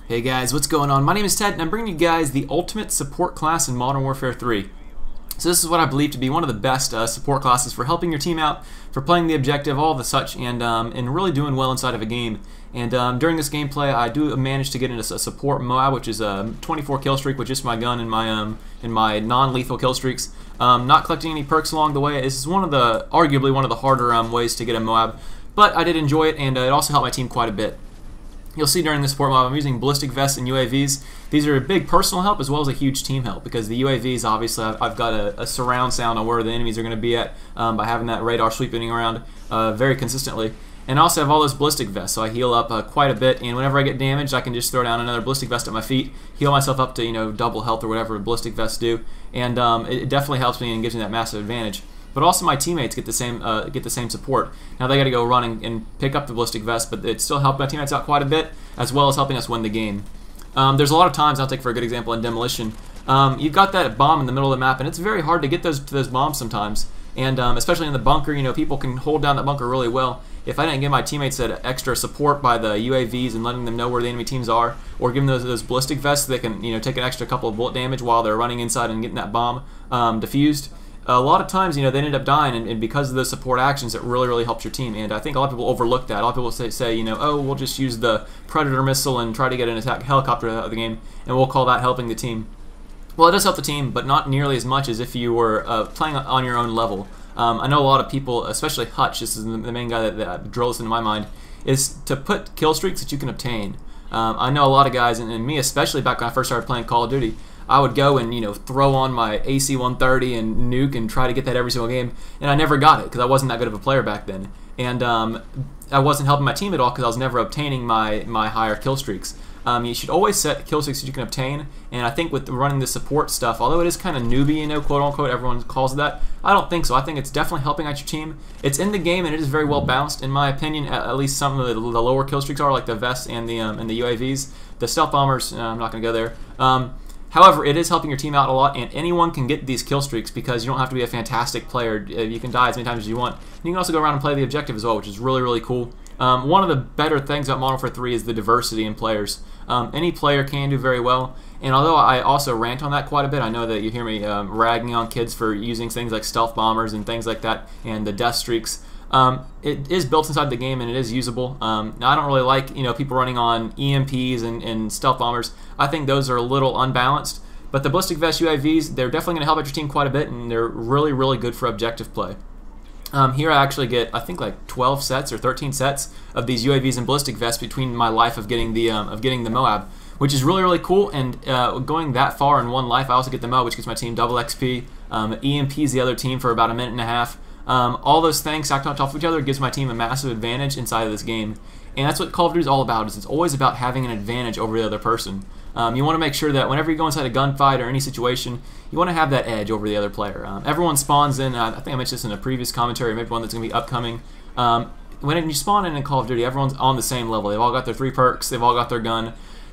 Hey guys, what's going on? My name is Ted and I'm bringing you guys the ultimate support class in Modern Warfare 3. So this is what I believe to be one of the best support classes for helping your team out, for playing the objective, all the such, and really doing well inside of a game. And during this gameplay, I do manage to get into a support MOAB, which is a 24 kill streak with just my gun and my non-lethal kill streaks. Not collecting any perks along the way. This is arguably one of the harder ways to get a MOAB, but I did enjoy it, and it also helped my team quite a bit. You'll see during the support MOAB I'm using ballistic vests and UAVs. These are a big personal help as well as a huge team help, because the UAVs, obviously, I've got a surround sound on where the enemies are going to be at by having that radar sweeping around very consistently. And I also have all those ballistic vests, so I heal up quite a bit, and whenever I get damaged, I can just throw down another ballistic vest at my feet, heal myself up to double health or whatever ballistic vests do, and it definitely helps me and gives me that massive advantage. But also my teammates get the same support. Now they got to go run and pick up the ballistic vest, but it still helped my teammates out quite a bit, as well as helping us win the game. There's a lot of times, I'll take for a good example in demolition, you've got that bomb in the middle of the map, and it's very hard to get to those bombs sometimes. And especially in the bunker, people can hold down that bunker really well. If I didn't give my teammates that extra support by the UAVs and letting them know where the enemy teams are, or give them those ballistic vests so they can take an extra couple of bullet damage while they're running inside and getting that bomb defused, a lot of times, they end up dying, and because of those support actions, it really helps your team. And I think a lot of people overlook that. A lot of people say, oh, we'll just use the Predator missile and try to get an attack helicopter out of the game, and we'll call that helping the team. Well, it does help the team, but not nearly as much as if you were playing on your own level. I know a lot of people, especially Hutch, this is the main guy that drills into my mind, is to put kill streaks that you can obtain. I know a lot of guys, and me especially back when I first started playing Call of Duty, I would go and throw on my AC-130 and nuke and try to get that every single game, and I never got it because I wasn't that good of a player back then, and I wasn't helping my team at all because I was never obtaining my higher kill streaks. You should always set kill streaks that you can obtain, and I think with running the support stuff, although it is kind of newbie, quote unquote, everyone calls it that, I don't think so. I think it's definitely helping out your team. It's in the game and it is very well balanced, in my opinion. At least some of the lower kill streaks are, like the vests and the UAVs. The stealth bombers, I'm not going to go there. However, it is helping your team out a lot, and anyone can get these kill streaks because you don't have to be a fantastic player. You can die as many times as you want. You can also go around and play the objective as well, which is really cool. One of the better things about Modern Warfare 3 is the diversity in players. Any player can do very well, and although I also rant on that quite a bit, I know that you hear me ragging on kids for using things like stealth bombers and things like that, and the death streaks. It is built inside the game and it is usable. Now, I don't really like people running on EMPs and stealth bombers. I think those are a little unbalanced. But the ballistic vest UAVs, they're definitely going to help out your team quite a bit, and they're really good for objective play. Here I actually get, I think, like 12 sets or 13 sets of these UAVs and ballistic vests between my life of getting the MOAB, which is really cool. And going that far in one life, I also get the MOAB, which gives my team double XP. EMP's the other team for about a minute and a half. All those things stacked on top of each other gives my team a massive advantage inside of this game. And that's what Call of Duty is all about. It's always about having an advantage over the other person. You want to make sure that whenever you go inside a gunfight or any situation, you want to have that edge over the other player. Everyone spawns in, I think I mentioned this in a previous commentary, maybe one that's going to be upcoming. When you spawn in Call of Duty, everyone's on the same level. They've all got their 3 perks, they've all got their gun.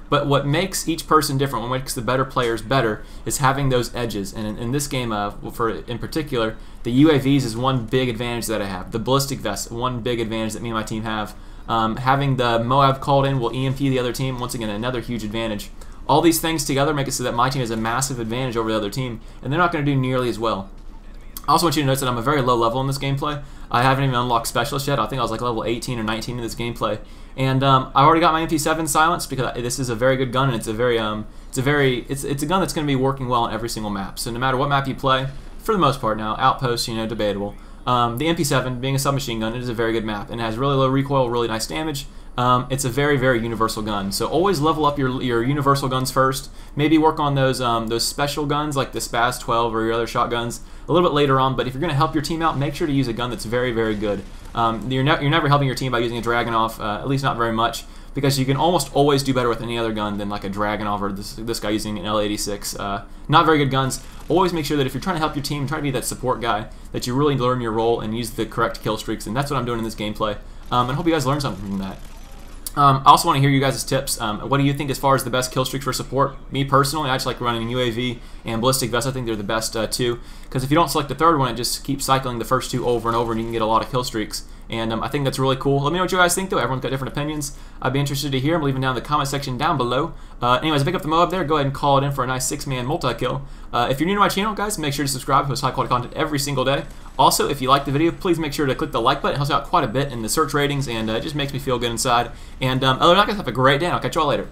But what makes each person different, what makes the better players better, is having those edges. And in this game, in particular, the UAVs is one big advantage that I have. The ballistic vests, one big advantage that me and my team have. Having the MOAB called in will EMP the other team, once again, another huge advantage. All these things together make it so that my team has a massive advantage over the other team, and they're not going to do nearly as well. I also want you to notice that I'm a very low level in this gameplay. I haven't even unlocked specialist yet. I think I was like level 18 or 19 in this gameplay. And I've already got my MP7 silenced because this is a very good gun, and it's a gun that's going to be working well on every single map. So no matter what map you play, for the most part now, Outpost, debatable. The MP7, being a submachine gun, it is a very good map, and it has really low recoil, really nice damage. It's a very universal gun. So always level up your universal guns first. Maybe work on those special guns like the Spaz 12 or your other shotguns a little bit later on. But if you're going to help your team out, make sure to use a gun that's very good. You're never helping your team by using a Dragunov, at least not very much, because you can almost always do better with any other gun than like a Dragunov or this guy using an L86. Not very good guns. Always make sure that if you're trying to help your team, try to be that support guy, that you really learn your role and use the correct kill streaks, and that's what I'm doing in this gameplay. And I hope you guys learned something from that. I also want to hear you guys' tips. What do you think as far as the best kill streaks for support? Me personally, I just like running UAV and ballistic vests. I think they're the best two, because if you don't select the third one, it just keeps cycling the first two over and over, and you can get a lot of kill streaks. and I think that's really cool. Let me know what you guys think, though. Everyone's got different opinions. I'd be interested to hear. I'm leaving down in the comment section down below. Anyways, I pick up the MOAB there. Go ahead and call it in for a nice 6-man multi-kill. If you're new to my channel, guys, make sure to subscribe. I post high-quality content every single day. Also, if you like the video, please make sure to click the like button. It helps out quite a bit in the search ratings, and it just makes me feel good inside. And other than that, guys, have a great day, and I'll catch you all later.